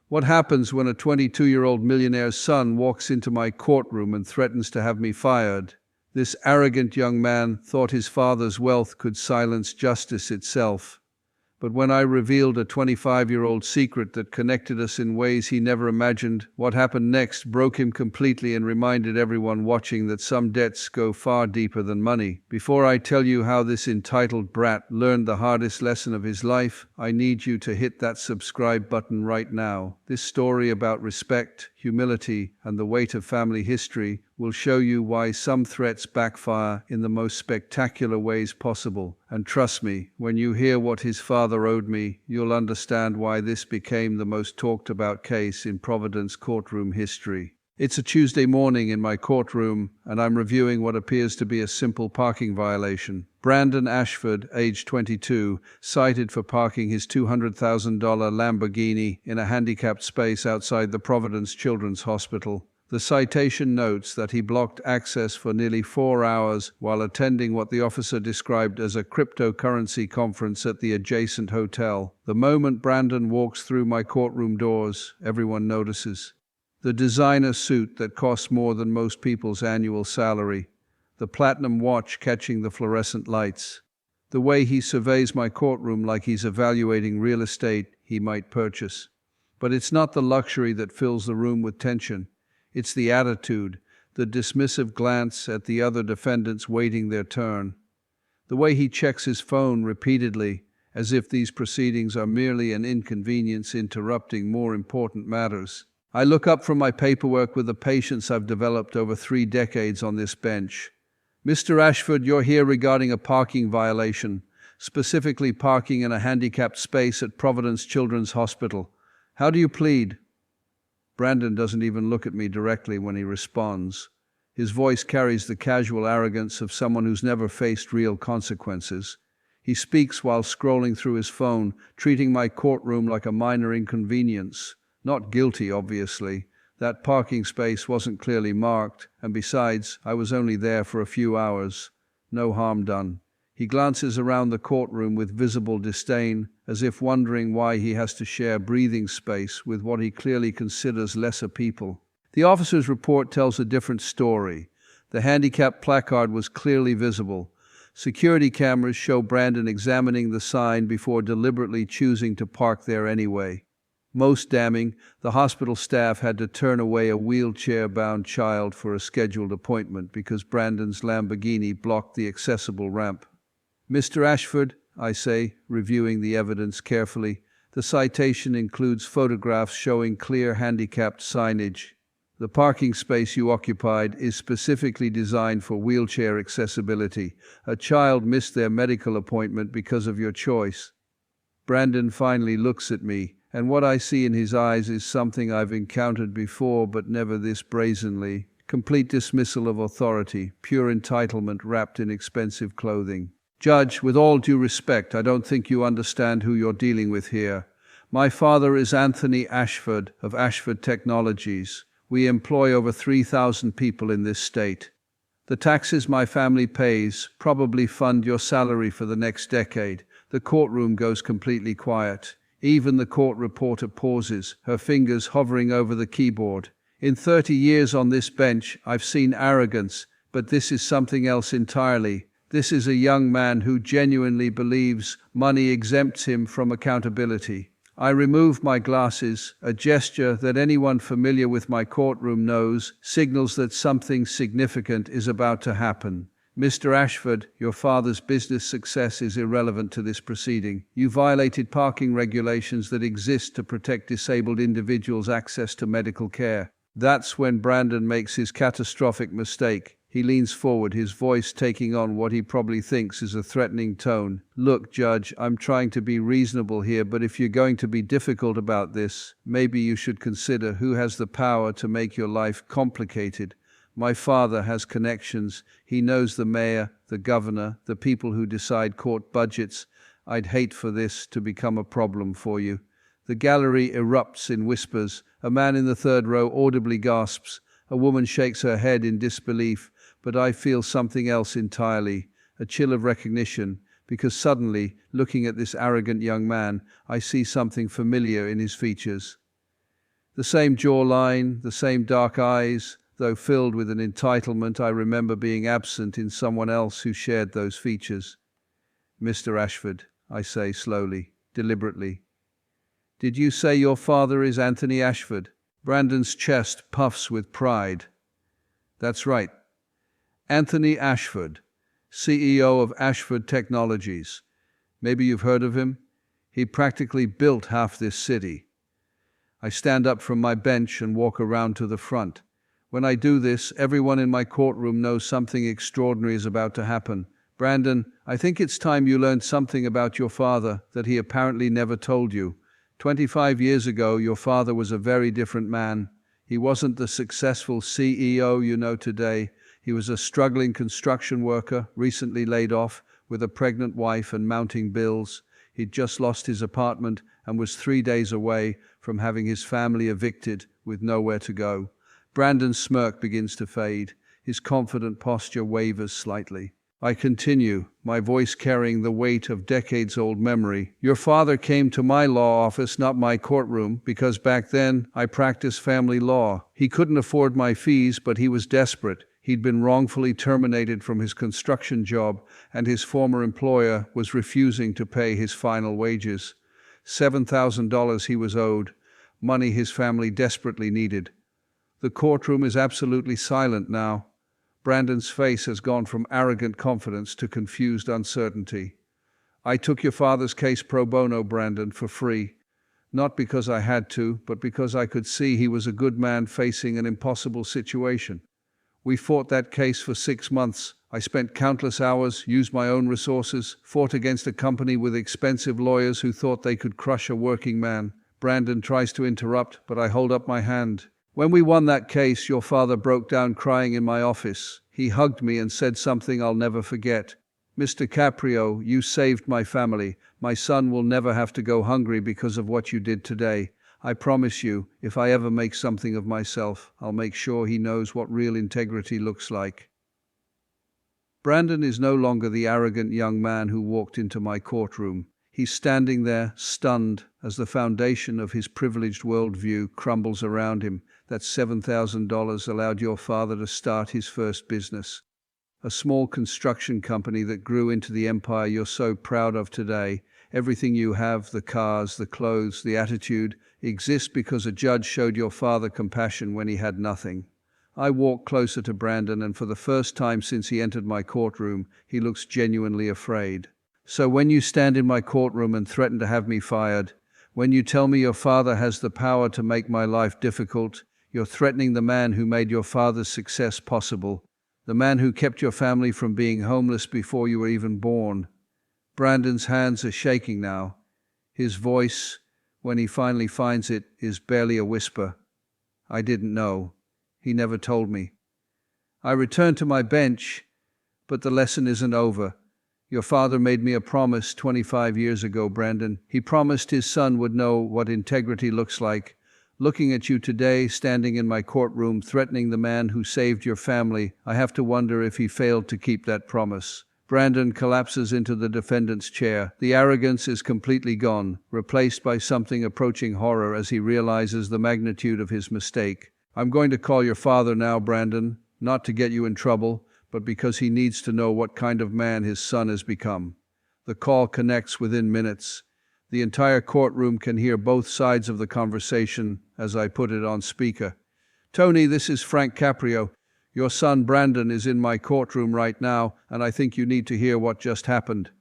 What happens when a 22-year-old millionaire's son walks into my courtroom and threatens to have me fired? This arrogant young man thought his father's wealth could silence justice itself. But when I revealed a 25-year-old secret that connected us in ways he never imagined, what happened next broke him completely and reminded everyone watching that some debts go far deeper than money. Before I tell you how this entitled brat learned the hardest lesson of his life, I need you to hit that subscribe button right now. This story about respect, humility, and the weight of family history will show you why some threats backfire in the most spectacular ways possible. And trust me, when you hear what his father owed me, you'll understand why this became the most talked about case in Providence courtroom history. It's a Tuesday morning in my courtroom, and I'm reviewing what appears to be a simple parking violation. Brandon Ashford, age 22, cited for parking his $200,000 Lamborghini in a handicapped space outside the Providence Children's Hospital. The citation notes that he blocked access for nearly 4 hours while attending what the officer described as a cryptocurrency conference at the adjacent hotel. The moment Brandon walks through my courtroom doors, everyone notices. The designer suit that costs more than most people's annual salary. The platinum watch catching the fluorescent lights. The way he surveys my courtroom like he's evaluating real estate he might purchase. But it's not the luxury that fills the room with tension. It's the attitude, the dismissive glance at the other defendants waiting their turn. The way he checks his phone repeatedly, as if these proceedings are merely an inconvenience interrupting more important matters. I look up from my paperwork with the patience I've developed over 3 decades on this bench. Mr. Ashford, you're here regarding a parking violation, specifically parking in a handicapped space at Providence Children's Hospital. How do you plead? Brandon doesn't even look at me directly when he responds. His voice carries the casual arrogance of someone who's never faced real consequences. He speaks while scrolling through his phone, treating my courtroom like a minor inconvenience. Not guilty, obviously. That parking space wasn't clearly marked, and besides, I was only there for a few hours. No harm done. He glances around the courtroom with visible disdain, as if wondering why he has to share breathing space with what he clearly considers lesser people. The officer's report tells a different story. The handicap placard was clearly visible. Security cameras show Brandon examining the sign before deliberately choosing to park there anyway. Most damning, the hospital staff had to turn away a wheelchair-bound child for a scheduled appointment because Brandon's Lamborghini blocked the accessible ramp. Mr. Ashford, I say, reviewing the evidence carefully, the citation includes photographs showing clear handicapped signage. The parking space you occupied is specifically designed for wheelchair accessibility. A child missed their medical appointment because of your choice. Brandon finally looks at me, and what I see in his eyes is something I've encountered before, but never this brazenly. Complete dismissal of authority, pure entitlement wrapped in expensive clothing. Judge, with all due respect, I don't think you understand who you're dealing with here. My father is Anthony Ashford of Ashford Technologies. We employ over 3,000 people in this state. The taxes my family pays probably fund your salary for the next decade. The courtroom goes completely quiet. Even the court reporter pauses, her fingers hovering over the keyboard. In 30 years on this bench, I've seen arrogance, but this is something else entirely. This is a young man who genuinely believes money exempts him from accountability. I remove my glasses, a gesture that anyone familiar with my courtroom knows signals that something significant is about to happen. Mr. Ashford, your father's business success is irrelevant to this proceeding. You violated parking regulations that exist to protect disabled individuals' access to medical care. That's when Brandon makes his catastrophic mistake. He leans forward, his voice taking on what he probably thinks is a threatening tone. Look, Judge, I'm trying to be reasonable here, but if you're going to be difficult about this, maybe you should consider who has the power to make your life complicated. My father has connections. He knows the mayor, the governor, the people who decide court budgets. I'd hate for this to become a problem for you. The gallery erupts in whispers. A man in the third row audibly gasps. A woman shakes her head in disbelief. But I feel something else entirely, a chill of recognition, because suddenly, looking at this arrogant young man, I see something familiar in his features. The same jawline, the same dark eyes, though filled with an entitlement I remember being absent in someone else who shared those features. "Mr. Ashford," I say slowly, deliberately. "Did you say your father is Anthony Ashford?" Brandon's chest puffs with pride. "That's right. Anthony Ashford, CEO of Ashford Technologies. Maybe you've heard of him? He practically built half this city." I stand up from my bench and walk around to the front. When I do this, everyone in my courtroom knows something extraordinary is about to happen. "Brandon, I think it's time you learned something about your father that he apparently never told you. 25 years ago, your father was a very different man. He wasn't the successful CEO you know today. He was a struggling construction worker, recently laid off, with a pregnant wife and mounting bills. He'd just lost his apartment and was 3 days away from having his family evicted with nowhere to go." Brandon's smirk begins to fade. His confident posture wavers slightly. I continue, my voice carrying the weight of decades-old memory. "Your father came to my law office, not my courtroom, because back then I practiced family law. He couldn't afford my fees, but he was desperate. He'd been wrongfully terminated from his construction job, and his former employer was refusing to pay his final wages. $7,000 he was owed, money his family desperately needed." The courtroom is absolutely silent now. Brandon's face has gone from arrogant confidence to confused uncertainty. "I took your father's case pro bono, Brandon, for free. Not because I had to, but because I could see he was a good man facing an impossible situation. We fought that case for 6 months. I spent countless hours, used my own resources, fought against a company with expensive lawyers who thought they could crush a working man." Brandon tries to interrupt, but I hold up my hand. "When we won that case, your father broke down crying in my office. He hugged me and said something I'll never forget. 'Mr. Caprio, you saved my family. My son will never have to go hungry because of what you did today. I promise you, if I ever make something of myself, I'll make sure he knows what real integrity looks like.'" Brandon is no longer the arrogant young man who walked into my courtroom. He's standing there, stunned, as the foundation of his privileged worldview crumbles around him. That $7,000 allowed your father to start his first business. A small construction company that grew into the empire you're so proud of today. Everything you have, the cars, the clothes, the attitude, exists because a judge showed your father compassion when he had nothing. I walk closer to Brandon, and for the first time since he entered my courtroom, he looks genuinely afraid. "So when you stand in my courtroom and threaten to have me fired, when you tell me your father has the power to make my life difficult, you're threatening the man who made your father's success possible, the man who kept your family from being homeless before you were even born." Brandon's hands are shaking now. His voice, when he finally finds it, is barely a whisper. "I didn't know. He never told me." I return to my bench, but the lesson isn't over. "Your father made me a promise 25 years ago, Brandon. He promised his son would know what integrity looks like. Looking at you today, standing in my courtroom, threatening the man who saved your family, I have to wonder if he failed to keep that promise." Brandon collapses into the defendant's chair. The arrogance is completely gone, replaced by something approaching horror as he realizes the magnitude of his mistake. "I'm going to call your father now, Brandon, not to get you in trouble, but because he needs to know what kind of man his son has become." The call connects within minutes. The entire courtroom can hear both sides of the conversation as I put it on speaker. "Tony, this is Frank Caprio. Your son Brandon is in my courtroom right now, and I think you need to hear what just happened."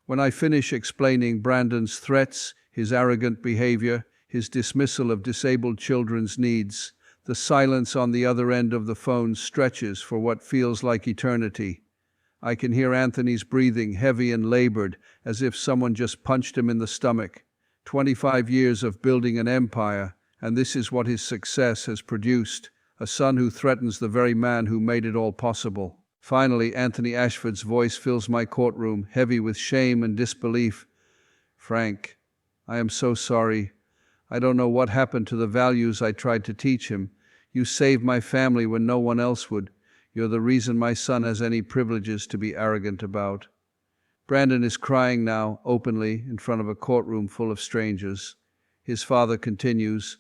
When I finish explaining Brandon's threats, his arrogant behavior, his dismissal of disabled children's needs, the silence on the other end of the phone stretches for what feels like eternity. I can hear Anthony's breathing, heavy and labored, as if someone just punched him in the stomach. 25 years of building an empire, and this is what his success has produced. A son who threatens the very man who made it all possible. Finally, Anthony Ashford's voice fills my courtroom, heavy with shame and disbelief. "Frank, I am so sorry. I don't know what happened to the values I tried to teach him. You saved my family when no one else would. You're the reason my son has any privileges to be arrogant about." Brandon is crying now, openly, in front of a courtroom full of strangers. His father continues,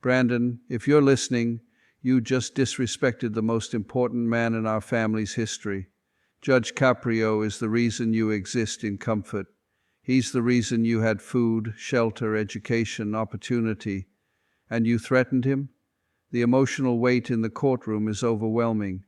Brandon, if you're listening, you just disrespected the most important man in our family's history. Judge Caprio is the reason you exist in comfort. He's the reason you had food, shelter, education, opportunity. And you threatened him? The emotional weight in the courtroom is overwhelming.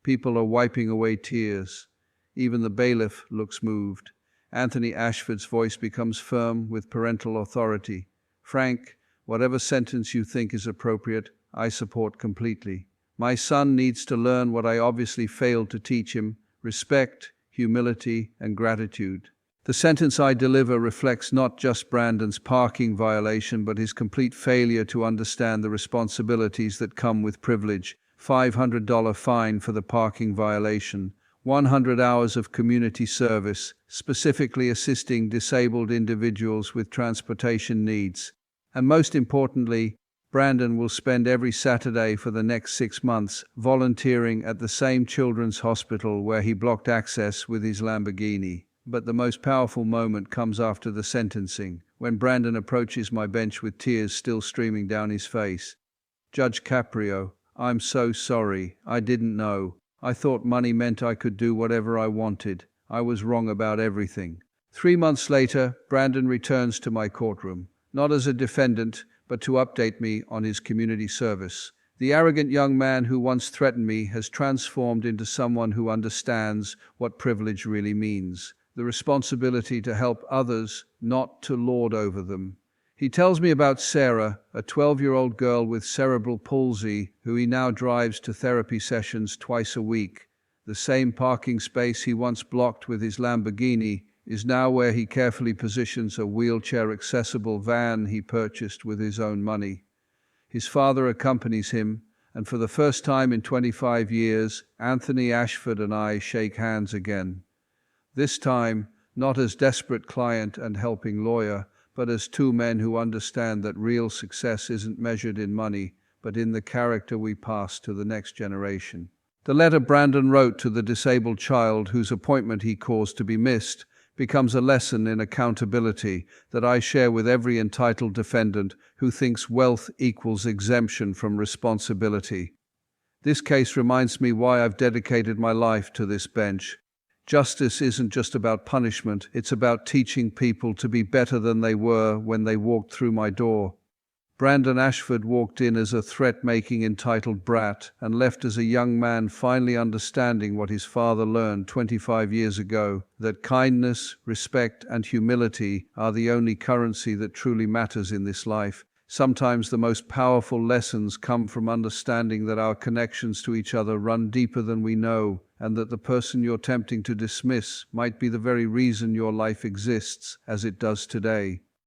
People are wiping away tears. Even the bailiff looks moved. Anthony Ashford's voice becomes firm with parental authority. Frank, whatever sentence you think is appropriate, I support completely. My son needs to learn what I obviously failed to teach him: respect, humility, and gratitude. The sentence I deliver reflects not just Brandon's parking violation, but his complete failure to understand the responsibilities that come with privilege. $500 fine for the parking violation, 100 hours of community service, specifically assisting disabled individuals with transportation needs. And most importantly, Brandon will spend every Saturday for the next 6 months volunteering at the same children's hospital where he blocked access with his Lamborghini. But the most powerful moment comes after the sentencing, when Brandon approaches my bench with tears still streaming down his face. Judge Caprio, I'm so sorry. I didn't know. I thought money meant I could do whatever I wanted. I was wrong about everything. 3 months later, Brandon returns to my courtroom, not as a defendant, but to update me on his community service. The arrogant young man who once threatened me has transformed into someone who understands what privilege really means: the responsibility to help others, not to lord over them. He tells me about Sarah, a 12-year-old girl with cerebral palsy who he now drives to therapy sessions twice a week. The same parking space he once blocked with his Lamborghini is now where he carefully positions a wheelchair-accessible van he purchased with his own money. His father accompanies him, and for the first time in 25 years, Anthony Ashford and I shake hands again. This time, not as desperate client and helping lawyer, but as two men who understand that real success isn't measured in money, but in the character we pass to the next generation. The letter Brandon wrote to the disabled child whose appointment he caused to be missed becomes a lesson in accountability that I share with every entitled defendant who thinks wealth equals exemption from responsibility. This case reminds me why I've dedicated my life to this bench. Justice isn't just about punishment, it's about teaching people to be better than they were when they walked through my door. Brandon Ashford walked in as a threat-making entitled brat and left as a young man finally understanding what his father learned 25 years ago: that kindness, respect, and humility are the only currency that truly matters in this life. Sometimes the most powerful lessons come from understanding that our connections to each other run deeper than we know, and that the person you're attempting to dismiss might be the very reason your life exists as it does today.